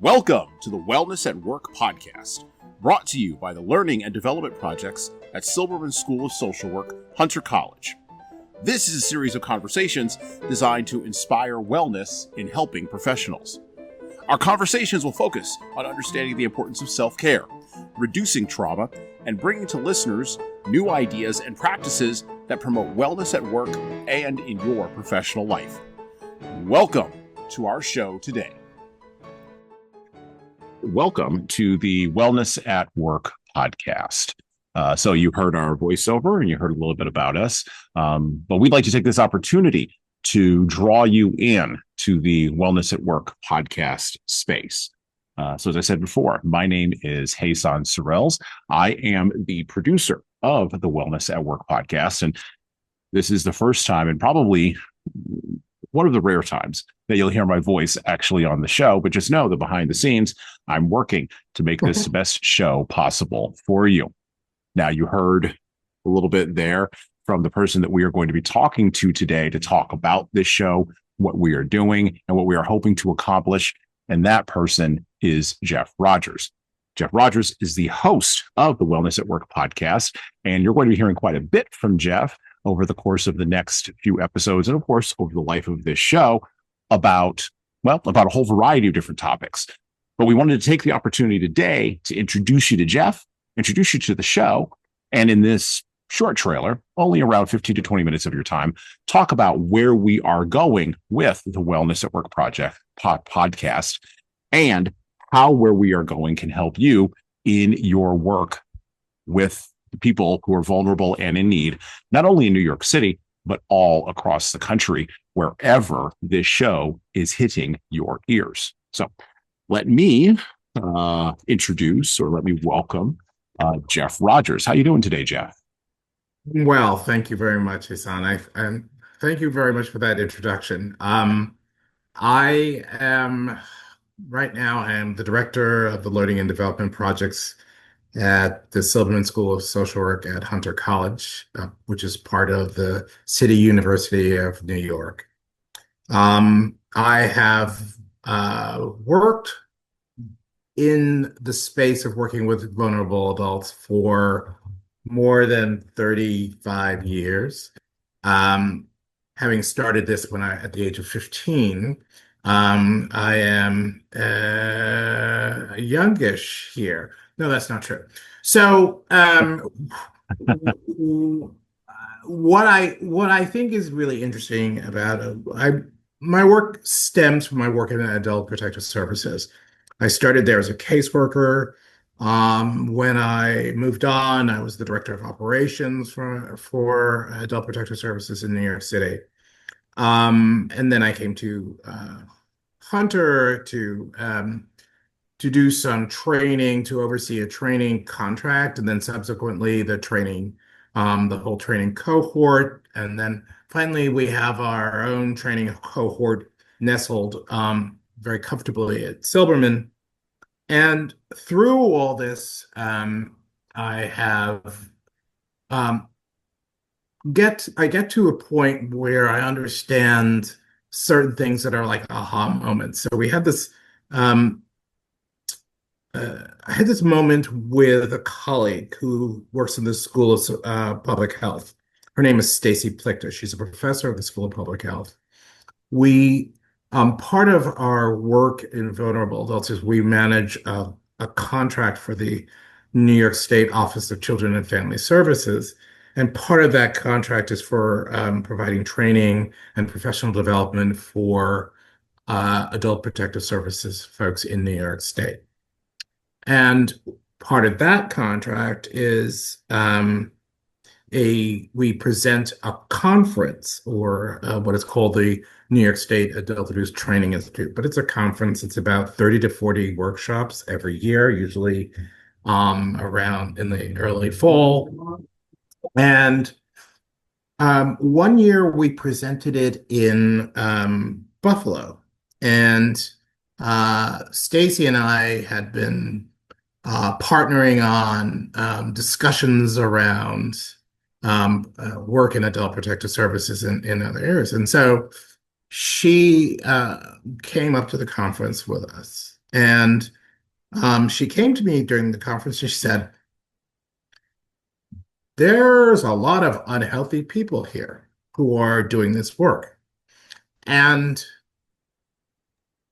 Welcome to the Wellness at Work podcast, brought to you by the Learning and Development Projects at Silberman School of Social Work, Hunter College. This is a series of conversations designed to inspire wellness in helping professionals. Our conversations will focus on understanding the importance of self-care, reducing trauma, and bringing to listeners new ideas and practices that promote wellness at work and in your professional life. Welcome to our show today. Welcome to the Wellness at Work podcast. So you heard our voiceover and you heard a little bit about us, but we'd like to take this opportunity to draw you in to the Wellness at Work podcast space. So as I said before, my name is Jesan Sorrells. I am the producer of the Wellness at Work podcast, and this is the first time and probably one of the rare times that you'll hear my voice actually on the show, but just know that behind the scenes, I'm working to make this the best show possible for you. Now, you heard a little bit there from the person that we are going to be talking to today to talk about this show, what we are doing, and what we are hoping to accomplish. And that person is Geoff Rogers. Geoff Rogers is the host of the Wellness at Work podcast, and you're going to be hearing quite a bit from Geoff over the course of the next few episodes, and of course, over the life of this show, about a whole variety of different topics. But we wanted to take the opportunity today to introduce you to Geoff, introduce you to the show, and in this short trailer, only around 15 to 20 minutes of your time, talk about where we are going with the Wellness at Work project podcast and how where we are going can help you in your work with the people who are vulnerable and in need, not only in New York City, but all across the country, wherever this show is hitting your ears. So let me introduce, or let me welcome Geoff Rogers. How you doing today, Geoff? Well, thank you very much, Jesan. And thank you very much for that introduction. I am the director of the Learning and Development Projects at the Silberman School of Social Work at Hunter College, which is part of the City University of New York. I have worked in the space of working with vulnerable adults for more than 35 years. Having started this at the age of 15, I am youngish here. No, that's not true. So, what I think is really interesting about my work stems from my work in adult protective services. I started there as a caseworker. When I moved on, I was the director of operations for adult protective services in New York City. And then I came to Hunter to do some training, to oversee a training contract, and then subsequently the whole training cohort. And then finally, we have our own training cohort nestled very comfortably at Silberman. And through all this, I get to a point where I understand certain things that are like aha moments. So we had this. I had this moment with a colleague who works in the School of Public Health. Her name is Stacy Plichter. She's a professor of the School of Public Health. Part of our work in vulnerable adults is we manage a contract for the New York State Office of Children and Family Services. And part of that contract is for providing training and professional development for adult protective services folks in New York State. And part of that contract is we present a conference, or what is called the New York State Adult Abuse Training Institute. But it's a conference. It's about 30 to 40 workshops every year, usually around in the early fall. And one year we presented it in Buffalo. And Stacy and I had been partnering on discussions around work in adult protective services in other areas. And so she came up to the conference with us. And she came to me during the conference and she said, there's a lot of unhealthy people here who are doing this work. And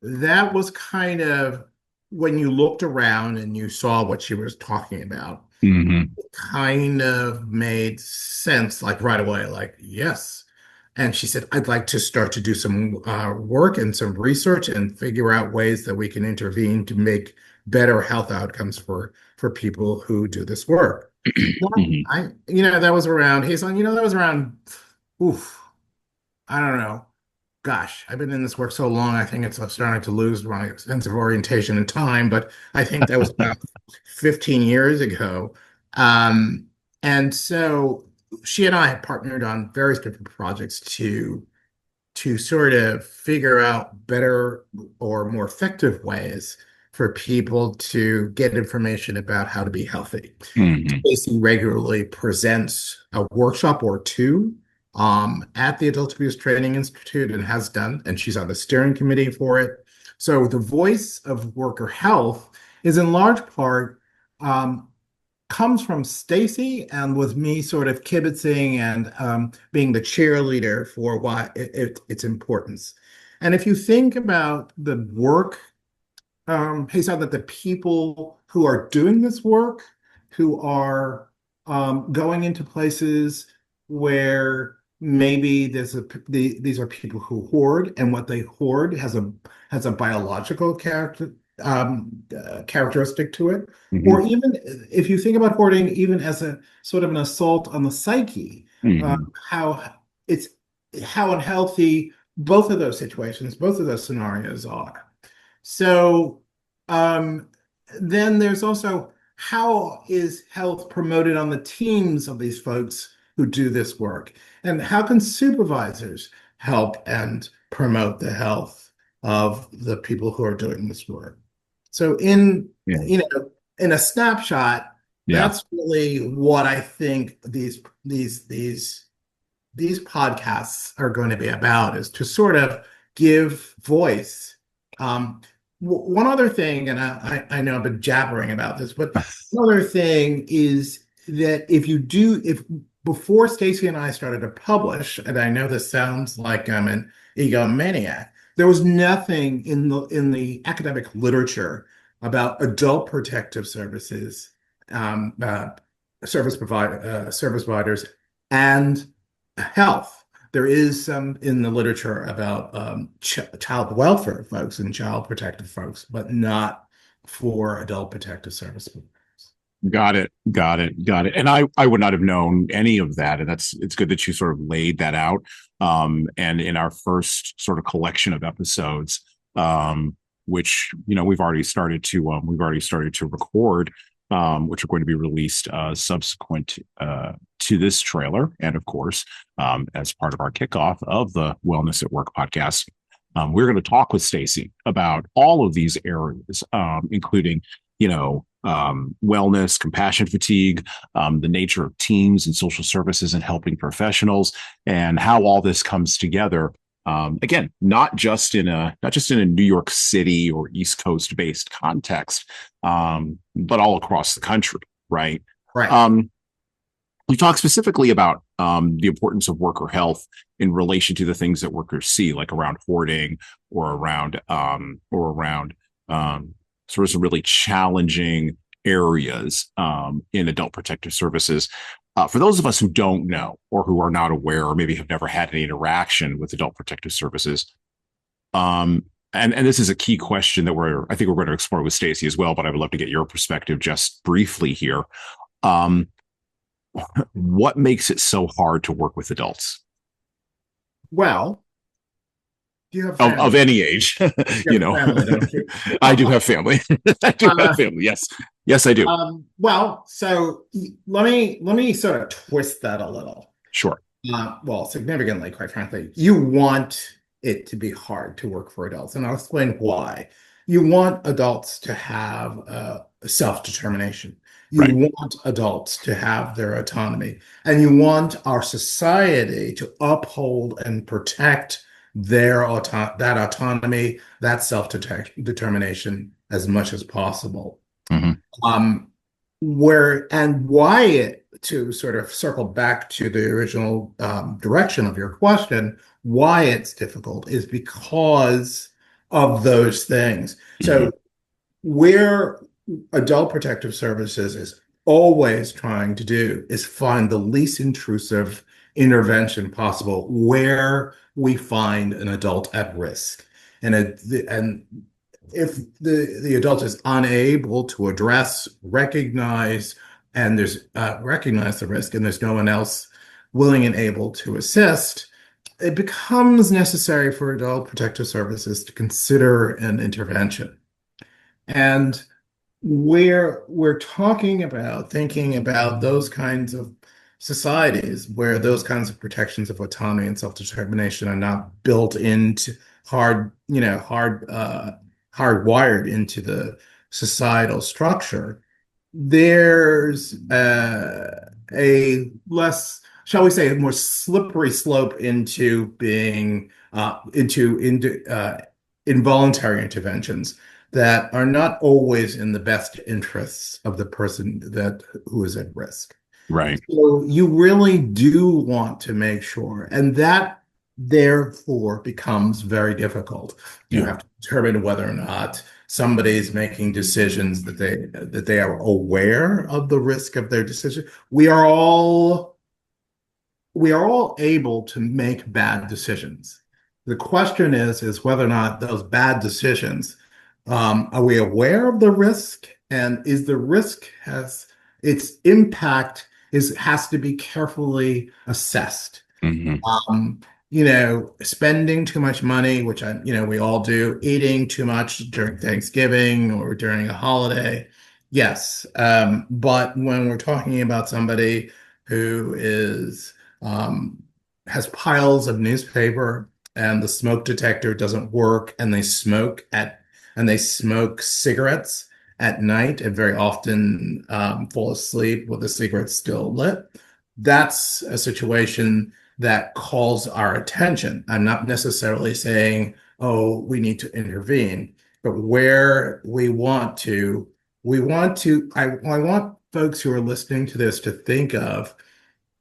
that was kind of when you looked around and you saw what she was talking about, Hmm. it kind of made sense, like right away, like, yes. And she said, I'd like to start to do some work and some research and figure out ways that we can intervene to make better health outcomes for people who do this work. Well, Hmm. that was around, Hazel, that was around, oof, I don't know. Gosh, I've been in this work so long, I think it's starting to lose my sense of orientation and time, but I think that was about 15 years ago. Um, and so she and I had partnered on various different projects to sort of figure out better or more effective ways for people to get information about how to be healthy. Hmm. Stacy regularly presents a workshop or two at the Adult Abuse Training Institute and has done, and she's on the steering committee for it. So the voice of worker health is in large part um, comes from Stacy and with me sort of kibitzing and being the cheerleader for why its importance. And if you think about the work he said that the people who are doing this work, who are going into places where maybe these are people who hoard, and what they hoard has a biological characteristic to it, Hmm. or even if you think about hoarding, even as a sort of an assault on the psyche, Hmm. how it's how unhealthy both of those situations, both of those scenarios are. So um, then there's also how is health promoted on the teams of these folks who do this work? And how can supervisors help and promote the health of the people who are doing this work? So Yeah. in a snapshot, Yeah. that's really what I think these podcasts are going to be about is to sort of give voice. Um, One other thing, and I know I've been jabbering about this, but one other thing is that if before Stacy and I started to publish, and I know this sounds like I'm an egomaniac, there was nothing in the academic literature about adult protective services, um, uh, service providers, and health. There is some in the literature about child welfare folks and child protective folks, but not for adult protective services. Got it. Got it. Got it. And I would not have known any of that. And it's good that you sort of laid that out. And in our first sort of collection of episodes, which, we've already started to record, which are going to be released, subsequent, to this trailer. And of course, as part of our kickoff of the Wellness at Work podcast, we're going to talk with Stacy about all of these areas, including, wellness, compassion fatigue, the nature of teams and social services and helping professionals, and how all this comes together. Again, not just in a New York City or East Coast based context, but all across the country, right? Right. Um, we talk specifically about the importance of worker health in relation to the things that workers see, like around hoarding or around sort of some really challenging areas in adult protective services. For those of us who don't know or who are not aware or maybe have never had any interaction with adult protective services, and this is a key question that I think we're going to explore with Stacy as well, but I would love to get your perspective just briefly here. Um, what makes it so hard to work with adults Well, do you have of family? any age? You you have know, family, don't you? I do have family. I do have Uh, family. Yes, yes, I do. well, so let me sort of twist that a little. Sure. Well, significantly, quite frankly, you want it to be hard to work for adults, and I'll explain why. You want adults to have self-determination. You Right. want adults to have their autonomy, and you want our society to uphold and protect that autonomy, that self-determination as much as possible. Hmm. Um, where and why to sort of circle back to the original direction of your question, why it's difficult is because of those things. Hmm. So where adult protective services is always trying to do is find the least intrusive intervention possible where we find an adult at risk. And if the adult is unable to address, recognize, and there's recognize the risk, and there's no one else willing and able to assist, it becomes necessary for adult protective services to consider an intervention. And we're talking about thinking about those kinds of societies where those kinds of protections of autonomy and self-determination are not built into hardwired into the societal structure. There's a less, shall we say, a more slippery slope into being into involuntary interventions that are not always in the best interests of the person that who is at risk. Right. So you really do want to make sure, and that therefore becomes very difficult. You Yeah. have to determine whether or not somebody's making decisions that they are aware of the risk of their decision. We are all able to make bad decisions. The question is whether or not those bad decisions, are we aware of the risk, and is the risk has its impact is has to be carefully assessed. Hmm. Um, spending too much money, which we all do, eating too much during Thanksgiving or during a holiday. Yes. But when we're talking about somebody who um, has piles of newspaper and the smoke detector doesn't work and they smoke cigarettes at night and very often fall asleep with the cigarette still lit, that's a situation that calls our attention. I'm not necessarily saying, oh, we need to intervene, but where I want folks who are listening to this to think of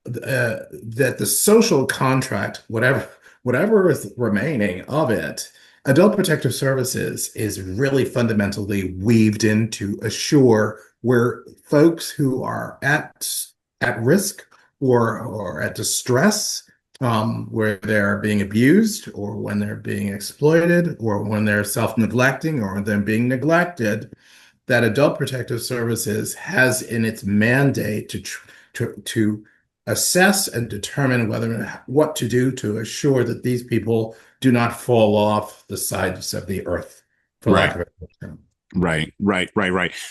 that the social contract, whatever is remaining of it, adult protective services is really fundamentally weaved in to assure where folks who are at risk or at distress, where they're being abused or when they're being exploited or when they're self-neglecting or they're being neglected, that adult protective services has in its mandate to assess and determine what to do to assure that these people do not fall off the sides of the earth, for lack Right. of a better term. Right.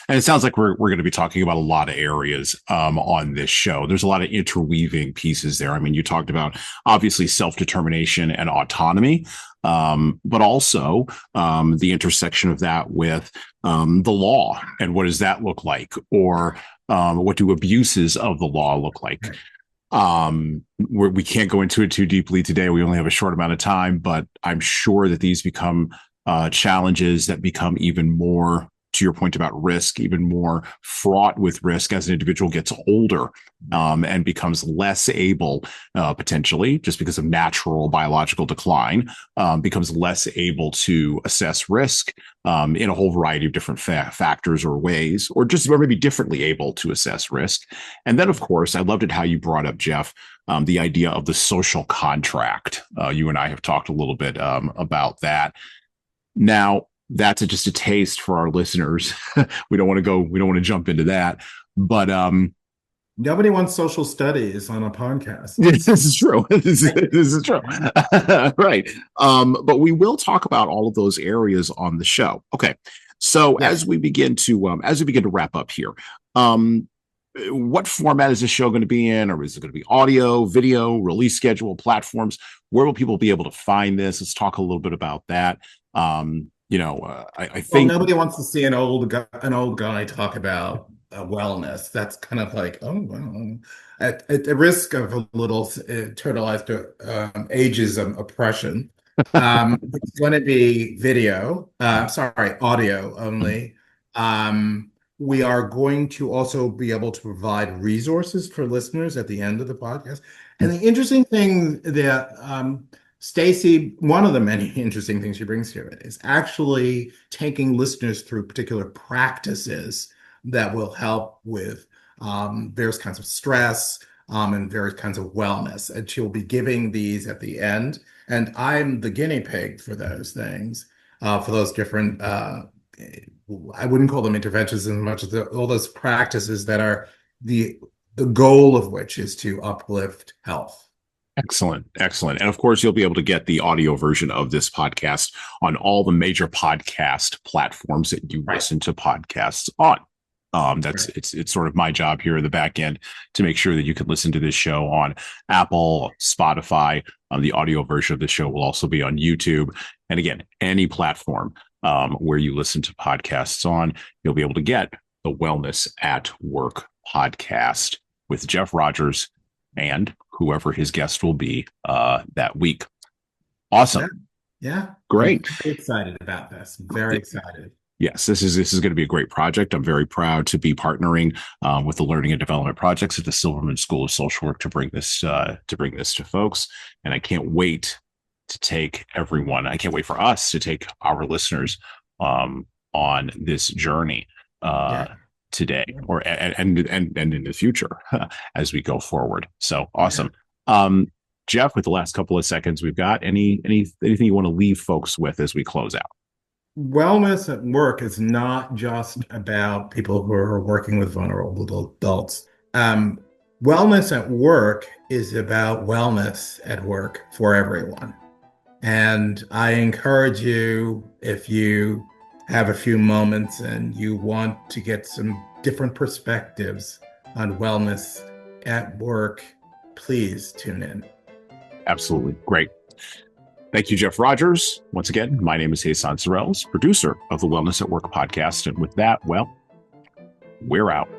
And it sounds like we're going to be talking about a lot of areas on this show. There's a lot of interweaving pieces there. I mean, you talked about obviously self-determination and autonomy, but also the intersection of that with the law and what does that look like, or what do abuses of the law look like? We can't go into it too deeply today. We only have a short amount of time, but I'm sure that these become challenges that become even more, to your point about risk, even more fraught with risk as an individual gets older, and becomes less able, potentially, just because of natural biological decline, becomes less able to assess risk in a whole variety of different factors or ways, or maybe differently able to assess risk. And then, of course, I loved it how you brought up, Geoff, the idea of the social contract. You and I have talked a little bit about that. Now, that's just a taste for our listeners. We don't want to go, we don't want to jump into that. But Nobody wants social studies on a podcast. this is true. This is true. Right. But we will talk about all of those areas on the show. Okay. So Yeah. as we begin to wrap up here, um, what format is this show going to be in? Or is it going to be audio, video, release schedule, platforms? Where will people be able to find this? Let's talk a little bit about that. I Well, think nobody wants to see an old guy talk about wellness. That's kind of like, oh, well, at the risk of a little internalized ageism oppression. It's going to be video, sorry, audio Mhm. only. We are going to also be able to provide resources for listeners at the end of the podcast. And the interesting thing that Stacy, one of the many interesting things she brings to it is actually taking listeners through particular practices that will help with various kinds of stress and various kinds of wellness. And she'll be giving these at the end. And I'm the guinea pig for those things, for those different, I wouldn't call them interventions as much as all those practices that are the the goal of which is to uplift health. Excellent. Excellent. And of course, you'll be able to get the audio version of this podcast on all the major podcast platforms that you Right. listen to podcasts on. That's Right. it's sort of my job here in the back end to make sure that you can listen to this show on Apple, Spotify. The audio version of the show will also be on YouTube. And again, any platform where you listen to podcasts on, you'll be able to get the Wellness at Work podcast with Geoff Rogers and whoever his guest will be that week. Yeah. Awesome. Yeah. I'm Great. very excited about this. Very excited. Yes, this is going to be a great project. I'm very proud to be partnering with the Learning and Development Projects at the Silverman School of Social Work to bring this to folks. And I can't wait to take everyone. I can't wait for us to take our listeners on this journey Yeah. today, Yeah. or and in the future as we go forward. So Yeah. awesome. Geoff, with the last couple of seconds we've got, anything you want to leave folks with as we close out? Wellness at work is not just about people who are working with vulnerable adults. Um, Wellness at work is about wellness at work for everyone. And I encourage you, if you have a few moments and you want to get some different perspectives on wellness at work, please tune in. Absolutely. Great. Thank you, Geoff Rogers. Once again, my name is Jesan Sorrells, producer of the Wellness at Work podcast. And with that, well, we're out.